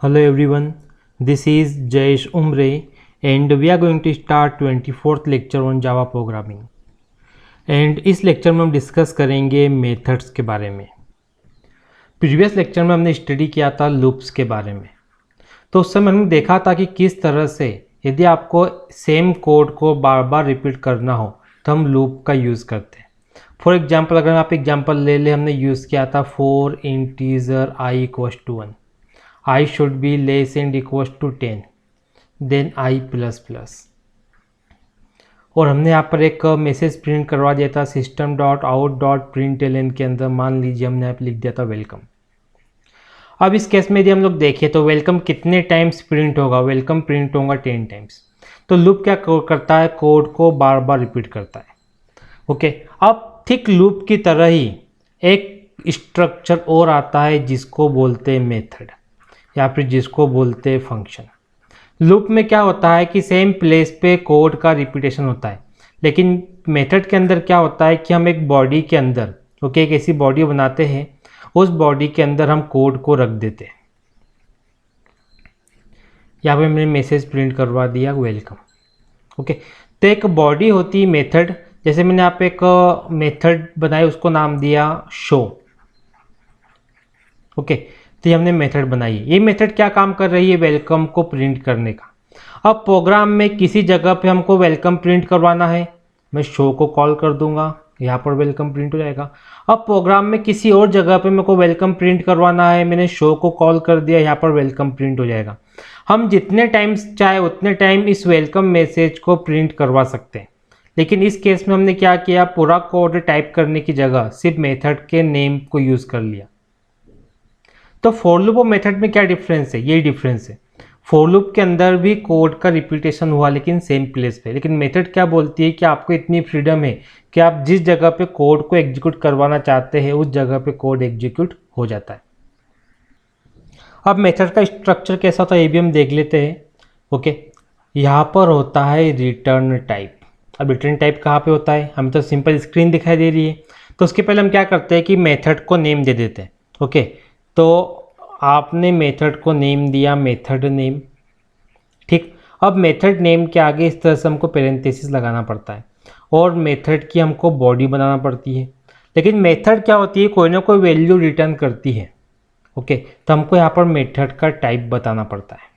Hello everyone, this is Jayesh Umre and we are going to start 24th lecture on Java programming. And इस lecture में हम discuss करेंगे methods के बारे में। प्रीवियस लेक्चर में हमने स्टडी किया था लूप्स के बारे में। तो उस समय हमने देखा था कि किस तरह से यदि आपको सेम कोड को बार बार रिपीट करना हो तो हम लूप का यूज़ करते हैं। फॉर एग्जांपल अगर आप एग्जांपल ले ले, हमने यूज़ किया था for integer i equals to 1, i should be less and equals to 10, then i plus plus. और हमने यहाँ पर एक मैसेज प्रिंट करवा दिया था system dot out dot print L के अंदर। मान लीजिए हमने यहाँ पर लिख दिया था वेलकम। अब इस केस में यदि हम लोग देखें तो वेलकम कितने टाइम्स प्रिंट होगा? वेलकम प्रिंट होगा 10 टाइम्स। तो लूप क्या करता है? कोड को बार बार रिपीट करता है। ओके, अब ठीक लूप की तरह ही एक स्ट्रक्चर और आता है जिसको बोलते हैं मेथड या फिर जिसको बोलते हैं फंक्शन। लूप में क्या होता है कि सेम प्लेस पे कोड का रिपीटेशन होता है, लेकिन मेथड के अंदर क्या होता है कि हम एक बॉडी के अंदर एक ऐसी बॉडी बनाते हैं, उस बॉडी के अंदर हम कोड को रख देते हैं। यहाँ पे मैंने मैसेज प्रिंट करवा दिया वेलकम। ओके, तो एक बॉडी होती है मेथड। जैसे मैंने यहाँ पे एक मेथड बनाई, उसको नाम दिया शो। ओके, तो ये हमने मेथड बनाई है। ये मेथड क्या काम कर रही है? वेलकम को प्रिंट करने का। अब प्रोग्राम में किसी जगह पे हमको वेलकम प्रिंट करवाना है, मैं शो को कॉल कर दूंगा, यहाँ पर वेलकम प्रिंट हो जाएगा। अब प्रोग्राम में किसी और जगह पे मेरे को वेलकम प्रिंट करवाना है, मैंने शो को कॉल कर दिया, यहाँ पर वेलकम प्रिंट हो जाएगा। हम जितने टाइम्स चाहे उतने टाइम इस वेलकम मैसेज को प्रिंट करवा सकते हैं। लेकिन इस केस में हमने क्या किया, पूरा कोड टाइप करने की जगह सिर्फ मेथड के नेम को यूज़ कर लिया। तो फॉर लूप और मेथड में क्या डिफरेंस है? यही डिफरेंस है। फॉर लूप के अंदर भी कोड का रिपीटेशन हुआ लेकिन सेम प्लेस पे, लेकिन मेथड क्या बोलती है कि आपको इतनी फ्रीडम है कि आप जिस जगह पे कोड को एग्जीक्यूट करवाना चाहते हैं उस जगह पे कोड एग्जीक्यूट हो जाता है। अब मेथड का स्ट्रक्चर कैसा होता है ये भी हम देख लेते हैं। ओके, यहाँ पर होता है रिटर्न टाइप। अब रिटर्न टाइप कहाँ पे होता है? हमें तो सिंपल स्क्रीन दिखाई दे रही है, तो उसके पहले हम क्या करते हैं कि मेथड को नेम दे देते हैं। ओके, तो आपने मेथड को नेम दिया मेथड नेम, ठीक। अब मेथड नेम के आगे इस तरह से हमको पेरेंथेसिस लगाना पड़ता है और मेथड की हमको बॉडी बनाना पड़ती है। लेकिन मेथड क्या होती है? कोई ना कोई वैल्यू रिटर्न करती है। ओके, तो हमको यहाँ पर मेथड का टाइप बताना पड़ता है।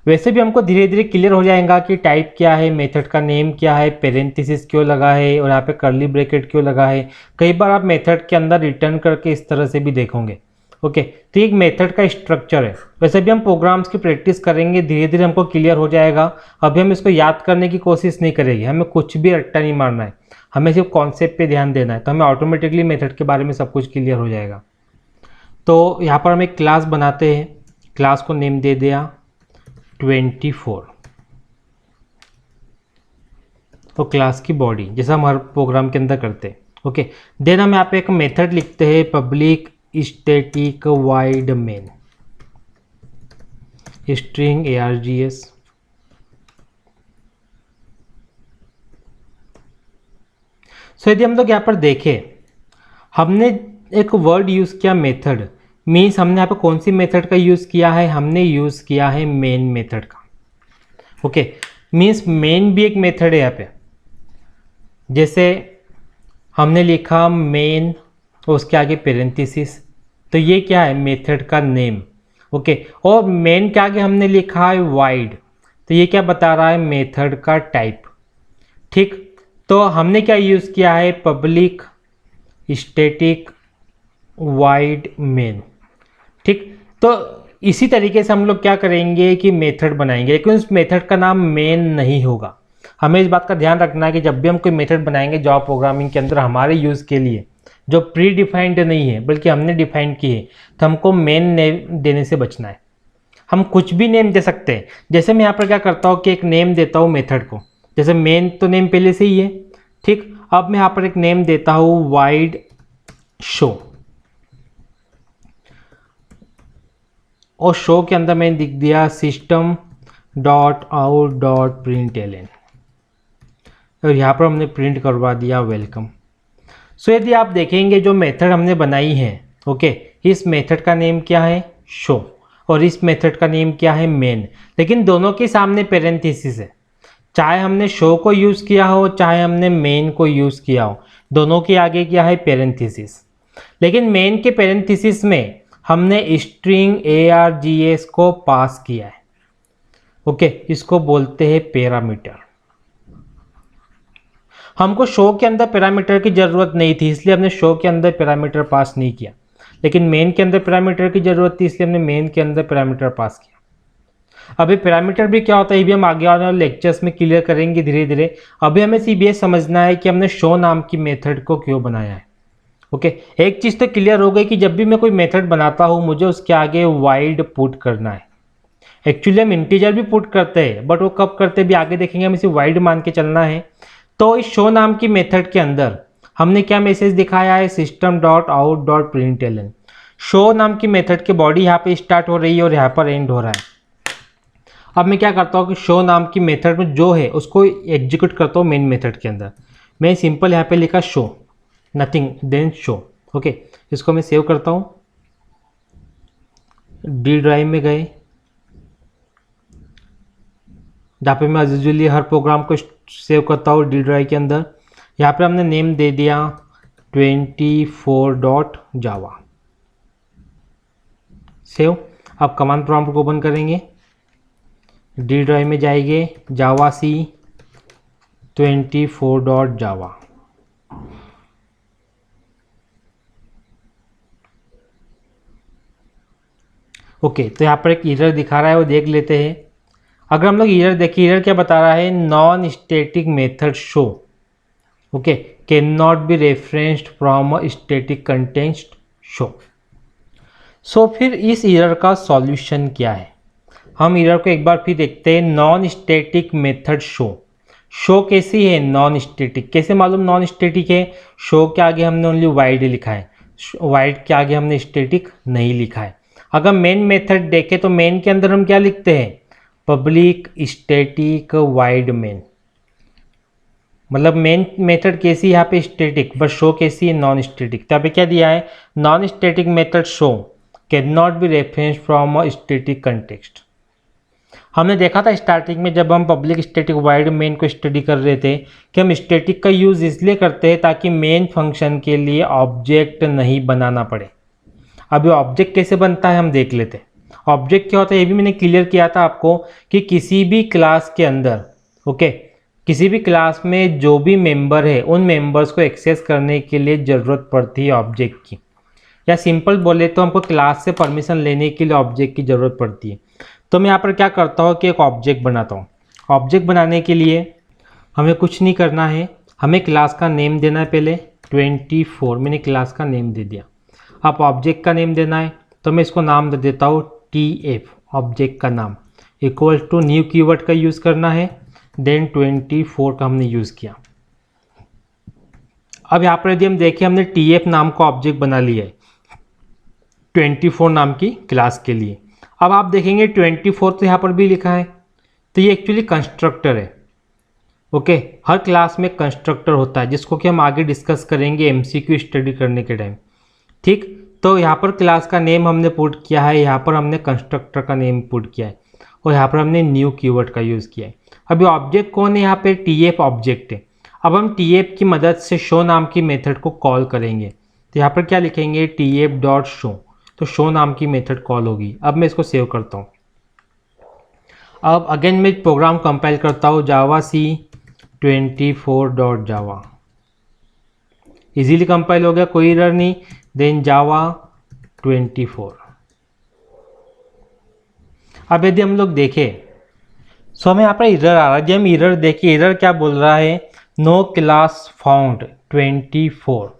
वैसे भी हमको धीरे धीरे क्लियर हो जाएगा कि टाइप क्या है, मेथड का नेम क्या है, पेरेंथेसिस क्यों लगा है और यहाँ पे कर्ली ब्रैकेट क्यों लगा है। कई बार आप मेथड के अंदर रिटर्न करके इस तरह से भी देखोगे। ओके, तो एक मेथड का स्ट्रक्चर है। वैसे भी हम प्रोग्राम्स की प्रैक्टिस करेंगे, धीरे धीरे हमको क्लियर हो जाएगा। अभी हम इसको याद करने की कोशिश नहीं करेंगे, हमें कुछ भी रट्टा नहीं मारना है, हमें सिर्फ कॉन्सेप्ट पे ध्यान देना है, तो हमें ऑटोमेटिकली मेथड के बारे में सब कुछ क्लियर हो जाएगा। तो यहाँ पर हम एक क्लास बनाते हैं, क्लास को नेम दे दिया 24। तो क्लास की बॉडी जैसा हम हर प्रोग्राम के अंदर करते हैं। ओके, देन हम यहाँ पे एक मेथड लिखते हैं public static wide main string args। सो यदि हम लोग यहाँ पर देखें, हमने एक वर्ड यूज़ किया मेथड, मीन्स हमने यहाँ पे कौन सी मेथड का यूज़ किया है? हमने यूज़ किया है मेन मेथड का। ओके, मीन्स मेन भी एक मेथड है यहाँ पे। जैसे हमने लिखा मेन और उसके आगे पेरेंथेसिस, तो ये क्या है? मेथड का नेम। ओके, और मेन के आगे हमने लिखा है वाइड, तो ये क्या बता रहा है? मेथड का टाइप। ठीक, तो हमने क्या यूज़ किया है? Public static wide main. ठीक, तो इसी तरीके से हम लोग क्या करेंगे कि मेथड बनाएंगे, लेकिन उस मेथड का नाम मेन नहीं होगा। हमें इस बात का ध्यान रखना है कि जब भी हम कोई मेथड बनाएंगे जावा प्रोग्रामिंग के अंदर हमारे यूज़ के लिए, जो प्री डिफाइंड नहीं है बल्कि हमने डिफाइन की है, तो हमको मेन नेम देने से बचना है। हम कुछ भी नेम दे सकते हैं। जैसे मैं यहाँ पर क्या करता हूँ कि एक नेम देता हूँ मेथड को, जैसे मेन तो नेम पहले से ही है। ठीक, अब मैं यहाँ पर एक नेम देता हूँ वाइड शो, और शो के अंदर मैंने लिख दिया system dot out dot print L, और यहाँ पर हमने प्रिंट करवा दिया वेलकम। सो यदि आप देखेंगे जो मेथड हमने बनाई है, ओके, इस मेथड का नेम क्या है, शो, और इस मेथड का नेम क्या है, मेन। लेकिन दोनों के सामने पेरेंथेसिस है, चाहे हमने शो को यूज़ किया हो चाहे हमने मेन को यूज़ किया हो, दोनों के आगे क्या है, पेरेंथेसिस। लेकिन मेन के पेरेंथेसिस में हमने स्ट्रिंग args को पास किया है। ओके, इसको बोलते हैं पैरामीटर। हमको शो के अंदर पैरामीटर की ज़रूरत नहीं थी, इसलिए हमने शो के अंदर पैरामीटर पास नहीं किया। लेकिन मेन के अंदर पैरामीटर की ज़रूरत थी, इसलिए हमने मेन के अंदर पैरामीटर पास किया। अभी पैरामीटर भी क्या होता है, ये भी हम आगे आने वाले लेक्चर्स में क्लियर करेंगे धीरे धीरे। अभी हमें सिर्फ ये समझना है कि हमने शो नाम की मेथड को क्यों बनाया है। ओके, एक चीज़ तो क्लियर हो गई कि जब भी मैं कोई मेथड बनाता हूँ मुझे उसके आगे वाइड पुट करना है। एक्चुअली हम इंटीजर भी पुट करते हैं, बट वो कब करते हैं भी आगे देखेंगे, हमें सिर्फ वाइड मान के चलना है। तो इस शो नाम की मेथड के अंदर हमने क्या मैसेज दिखाया है, system.out.println। शो नाम की मेथड की बॉडी यहाँ पे स्टार्ट हो रही है और यहाँ पर एंड हो रहा है। अब मैं क्या करता हूँ कि शो नाम की मेथड में जो है उसको एग्जीक्यूट करता हूँ मेन मेथड के अंदर। मैं सिंपल यहाँ पे लिखा show, nothing then show. Okay, इसको मैं सेव करता हूँ, डी ड्राइव में गए, जहाँ पे मैं यूजुअली हर प्रोग्राम को सेव करता हूँ डी ड्राइव के अंदर। यहाँ पे हमने नेम दे दिया 24.java, सेव। अब कमांड प्रॉम्प्ट को ओपन करेंगे, डी ड्राइव में जाएंगे, जावा सी 24.java। ओके, तो यहाँ पर एक एरर दिखा रहा है, वो देख लेते हैं। अगर हम लोग एरर देखिए, एरर क्या बता रहा है, non static method show okay can not be referenced from a static context show. So फिर इस एरर का सॉल्यूशन क्या है, हम एरर को एक बार फिर देखते हैं। नॉन स्टैटिक मेथड शो कैसी है, नॉन स्टैटिक। कैसे मालूम नॉन स्टैटिक है, शो के आगे हमने ओनली वाइड लिखा है, वाइड के आगे हमने स्टैटिक नहीं लिखा है। अगर मेन मेथड देखें तो मेन के अंदर हम क्या लिखते हैं, पब्लिक स्टैटिक वाइड मेन। मतलब मेन मेथड कैसी है यहाँ पे स्टैटिक, बट शो कैसी है, नॉन स्टैटिक। तो यहाँ पे क्या दिया है, non static method show can not B reference from a static context. हमने देखा था स्टार्टिंग में जब हम पब्लिक स्टैटिक वाइड मेन को स्टडी कर रहे थे कि हम स्टैटिक का यूज़ इसलिए करते हैं ताकि मेन फंक्शन के लिए ऑब्जेक्ट नहीं बनाना पड़े। अभी ऑब्जेक्ट कैसे बनता है हम देख लेते हैं। ऑब्जेक्ट क्या होता है ये भी मैंने क्लियर किया था आपको कि किसी भी क्लास के अंदर ओके किसी भी क्लास में जो भी मेंबर है उन मेंबर्स को एक्सेस करने के लिए ज़रूरत पड़ती है ऑब्जेक्ट की, या सिंपल बोले तो हमको क्लास से परमिशन लेने के लिए ऑब्जेक्ट की ज़रूरत पड़ती है। तो मैं यहाँ पर क्या करता हूँ कि एक ऑब्जेक्ट बनाता हूँ। ऑब्जेक्ट बनाने के लिए हमें कुछ नहीं करना है, हमें क्लास का नेम देना है। पहले 24 मैंने क्लास का नेम दे दिया। अब ऑब्जेक्ट का नेम देना है तो मैं इसको नाम दे देता हूँ TF, ऑब्जेक्ट का नाम इक्वल टू न्यू कीवर्ड का यूज़ करना है, देन 24 का हमने यूज़ किया। अब यहाँ पर यदि हम देखें हमने TF नाम का ऑब्जेक्ट बना लिया है 24 नाम की क्लास के लिए। अब आप देखेंगे 24 तो यहाँ पर भी लिखा है, तो ये एक्चुअली कंस्ट्रक्टर है। ओके हर क्लास में कंस्ट्रक्टर होता है जिसको कि हम आगे डिस्कस करेंगे MCQ स्टडी करने के टाइम। ठीक, तो यहाँ पर क्लास का नेम हमने पुट किया है, यहाँ पर हमने कंस्ट्रक्टर का नेम पुट किया है और यहाँ पर हमने न्यू कीवर्ड का यूज़ किया है। अभी ऑब्जेक्ट कौन है, यहाँ पे TF ऑब्जेक्ट है। अब हम TF की मदद से शो नाम की मेथड को कॉल करेंगे, तो यहाँ पर क्या लिखेंगे TF.show, तो शो नाम की मेथड कॉल होगी। अब मैं इसको सेव करता हूँ। अब अगेन मैं प्रोग्राम कंपाइल करता हूँ, जावा सी 24.java, इजीली कंपाइल हो गया, कोई एरर नहीं। देन जावा 24। अब यदि हम लोग देखें सो हमें यहाँ पर एरर आ रहा है। यदि हम एरर देखिए, एरर क्या बोल रहा है, नो क्लास फाउंड 24।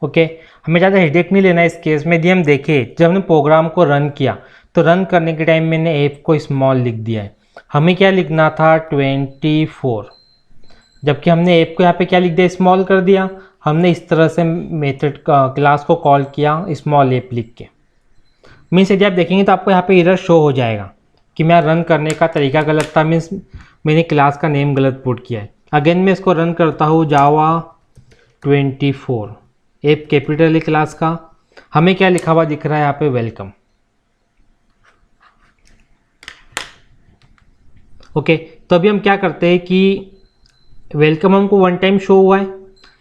ओके हमें ज़्यादा हेडेक नहीं लेना इस केस में। यदि हम देखें जब हमने प्रोग्राम को रन किया तो रन करने के टाइम मैंने ऐप को स्मॉल लिख दिया है, हमें क्या लिखना था 24, जबकि हमने ऐप को यहाँ पे क्या लिख दिया, स्मॉल कर दिया। हमने इस तरह से मेथड क्लास को कॉल किया स्मॉल ऐप लिख के। मीन्स यदि आप देखेंगे तो आपको यहाँ पे एरर शो हो जाएगा कि मैं रन करने का तरीका गलत था, मीन्स मैंने क्लास का नेम गलत पुट किया है। अगेन मैं इसको रन करता हूँ, जावा 24, ऐप कैपिटल है क्लास का, हमें क्या लिखा हुआ दिख रहा है यहाँ पे, वेलकम। ओके, तो अभी हम क्या करते हैं कि वेलकम हमको वन टाइम शो हुआ है,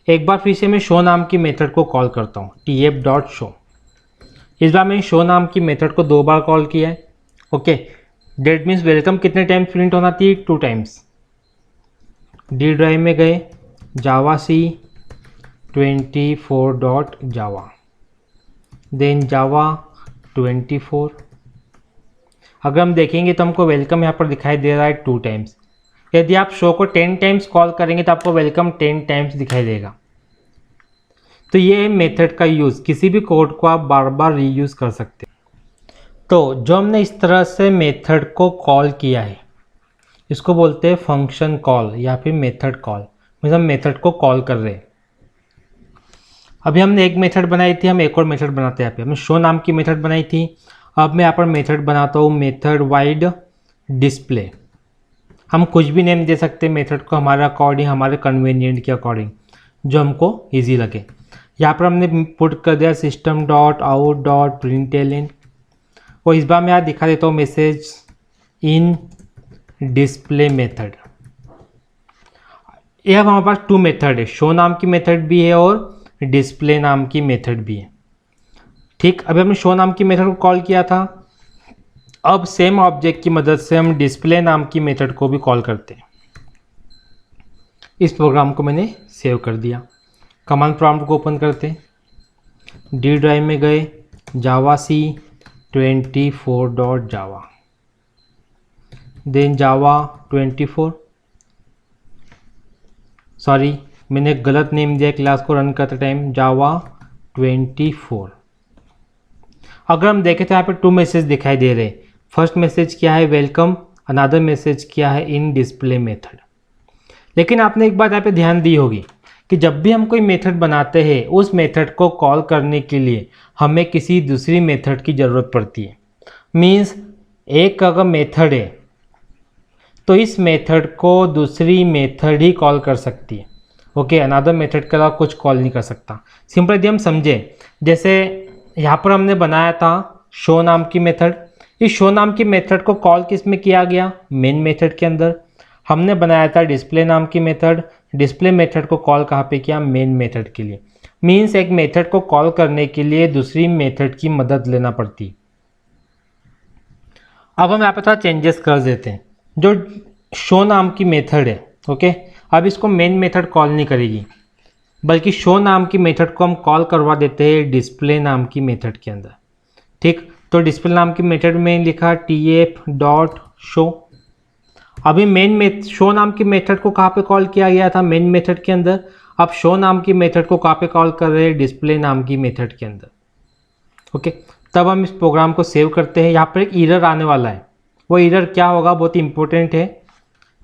एक बार फिर से मैं शो नाम की मेथड को कॉल करता हूँ, tf.show। इस बार मैंने शो नाम की मेथड को 2 बार कॉल किया है। ओके, डेट मीन्स वेलकम कितने टाइम्स प्रिंट होना थी, 2 टाइम्स। डी ड्राइव में गए, जावा सी 24.java, देन जावा 24। अगर हम देखेंगे तो हमको वेलकम यहाँ पर दिखाई दे रहा है 2 टाइम्स। यदि आप शो को 10 टाइम्स कॉल करेंगे तो आपको वेलकम 10 टाइम्स दिखाई देगा। तो ये है मेथड का यूज़, किसी भी कोड को आप बार बार रीयूज़ कर सकते हैं। तो जो हमने इस तरह से मेथड को कॉल किया है इसको बोलते हैं फंक्शन कॉल या फिर मेथड कॉल, मीन्स हम मेथड को कॉल कर रहे हैं। अभी हमने एक मेथड बनाई थी, हम एक और मेथड बनाते हैं। यहाँ पे हमने शो नाम की मेथड बनाई थी, अब मैं यहाँ पर मेथड बनाता हूँ मेथड वाइड डिस्प्ले। हम कुछ भी नेम दे सकते हैं मेथड को, हमारे अकॉर्डिंग, हमारे कन्वीनियंट के अकॉर्डिंग, जो हमको ईजी लगे। यहाँ पर हमने पुट कर दिया system.out.println, और इस बार मैं यहाँ दिखा देता हूँ मैसेज इन डिस्प्ले मेथड। ये अब हमारे पास 2 मेथड है, शो नाम की मेथड भी है और डिस्प्ले नाम की मेथड भी है। ठीक, अभी हमने शो नाम की मेथड को कॉल किया था, अब सेम ऑब्जेक्ट की मदद से हम डिस्प्ले नाम की मेथड को भी कॉल करते हैं। इस प्रोग्राम को मैंने सेव कर दिया, कमांड प्रॉम्प्ट को ओपन करते हैं, डी ड्राइव में गए, जावा सी 24.java, देन जावा 24। सॉरी, मैंने गलत नेम दिया क्लास को रन करते टाइम, जावा 24। अगर हम देखें तो यहाँ पे 2 मैसेज दिखाई दे रहे हैं। फर्स्ट मैसेज क्या है, वेलकम, अनदर मैसेज क्या है, इन डिस्प्ले मेथड। लेकिन आपने एक बात यहाँ पे ध्यान दी होगी कि जब भी हम कोई मेथड बनाते हैं उस मेथड को कॉल करने के लिए हमें किसी दूसरी मेथड की ज़रूरत पड़ती है। मीन्स एक अगर मेथड है तो इस मेथड को दूसरी मेथड ही कॉल कर सकती है। ओके, अनदर मेथड के अलावा कुछ कॉल नहीं कर सकता। सिंपल यदि हम समझें, जैसे यहाँ पर हमने बनाया था शो नाम की मेथड, इस शो नाम की मेथड को कॉल किस में किया गया, मेन मेथड के अंदर। हमने बनाया था डिस्प्ले नाम की मेथड, डिस्प्ले मेथड को कॉल कहाँ पे किया, मेन मेथड के लिए। मीन्स एक मेथड को कॉल करने के लिए दूसरी मेथड की मदद लेना पड़ती। अब हम यहाँ पे थोड़ा चेंजेस कर देते हैं। जो शो नाम की मेथड है, ओके, अब इसको मेन मेथड कॉल नहीं करेगी, बल्कि शो नाम की मेथड को हम कॉल करवा देते हैं डिस्प्ले नाम की मेथड के अंदर। ठीक, तो डिस्प्ले नाम की मेथड में लिखा tf.show। अभी शो नाम की मेथड को कहाँ पे कॉल किया गया था, मेन मेथड के अंदर। अब शो नाम की मेथड को कहाँ पे कॉल कर रहे हैं, डिस्प्ले नाम की मेथड के अंदर। ओके, तब हम इस प्रोग्राम को सेव करते हैं। यहाँ पर एक एरर आने वाला है, वो एरर क्या होगा, बहुत इंपॉर्टेंट है,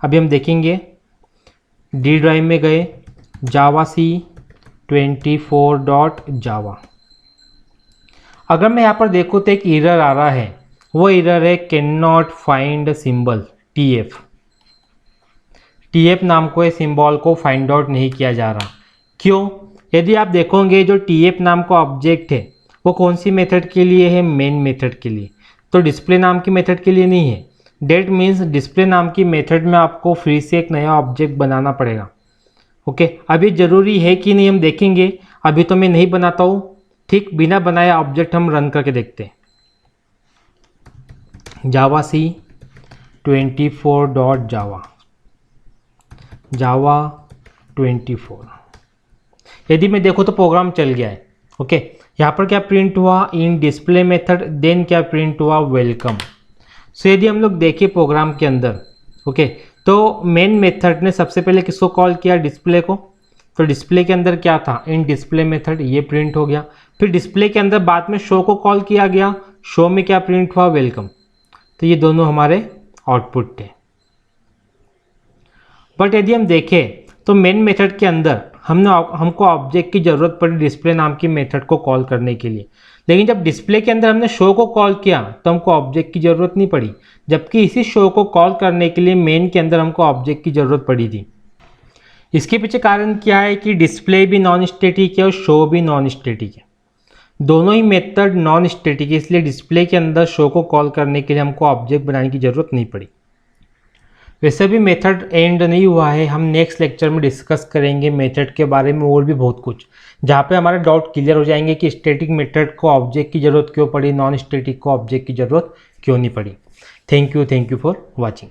अभी हम देखेंगे। डी ड्राइव में गए, जावा सी 24.java। अगर मैं यहाँ पर देखूँ तो एक एरर आ रहा है, वो एरर है can not find symbol tf। tf नाम को, सिंबल को फाइंड आउट नहीं किया जा रहा। क्यों? यदि आप देखोगे जो tf नाम का ऑब्जेक्ट है वो कौन सी मेथड के लिए है, मेन मेथड के लिए, तो डिस्प्ले नाम की मेथड के लिए नहीं है। डेट मीन्स डिस्प्ले नाम की मेथड में आपको फिर से एक नया ऑब्जेक्ट बनाना पड़ेगा। ओके, अभी ज़रूरी है कि नहीं हम देखेंगे, अभी तो मैं नहीं बनाता हूँ। ठीक, बिना बनाए ऑब्जेक्ट हम रन करके देखते हैं। जावा सी 24.java, जावा 24। यदि मैं देखूँ तो प्रोग्राम चल गया है। ओके, यहाँ पर क्या प्रिंट हुआ, इन डिस्प्ले मेथड, देन क्या प्रिंट हुआ, वेलकम। सो यदि हम लोग देखें प्रोग्राम के अंदर, ओके, तो मेन मेथड ने सबसे पहले किसको कॉल किया, डिस्प्ले को। तो डिस्प्ले के अंदर क्या था, इन डिस्प्ले मेथड, ये प्रिंट हो गया। फिर डिस्प्ले के अंदर बाद में शो को कॉल किया गया, शो में क्या प्रिंट हुआ, वेलकम। तो ये दोनों हमारे आउटपुट थे। बट यदि हम देखें तो मेन मेथड के अंदर हमको ऑब्जेक्ट की ज़रूरत पड़ी डिस्प्ले नाम की मेथड को कॉल करने के लिए, लेकिन जब डिस्प्ले के अंदर हमने शो को कॉल किया तो हमको ऑब्जेक्ट की ज़रूरत नहीं पड़ी, जबकि इसी शो को कॉल करने के लिए मेन के अंदर हमको ऑब्जेक्ट की ज़रूरत पड़ी थी। इसके पीछे कारण क्या है कि डिस्प्ले भी नॉन स्टैटिक है और शो भी नॉन स्टैटिक है। दोनों ही मेथड नॉन स्टैटिक है, इसलिए डिस्प्ले के अंदर शो को कॉल करने के लिए हमको ऑब्जेक्ट बनाने की ज़रूरत नहीं पड़ी। वैसे भी मेथड एंड नहीं हुआ है, हम नेक्स्ट लेक्चर में डिस्कस करेंगे मेथड के बारे में और भी बहुत कुछ, जहाँ पे हमारे डाउट क्लियर हो जाएंगे कि स्टैटिक मेथड को ऑब्जेक्ट की ज़रूरत क्यों पड़ी, नॉन स्टैटिक को ऑब्जेक्ट की ज़रूरत क्यों नहीं पड़ी। Thank you for watching.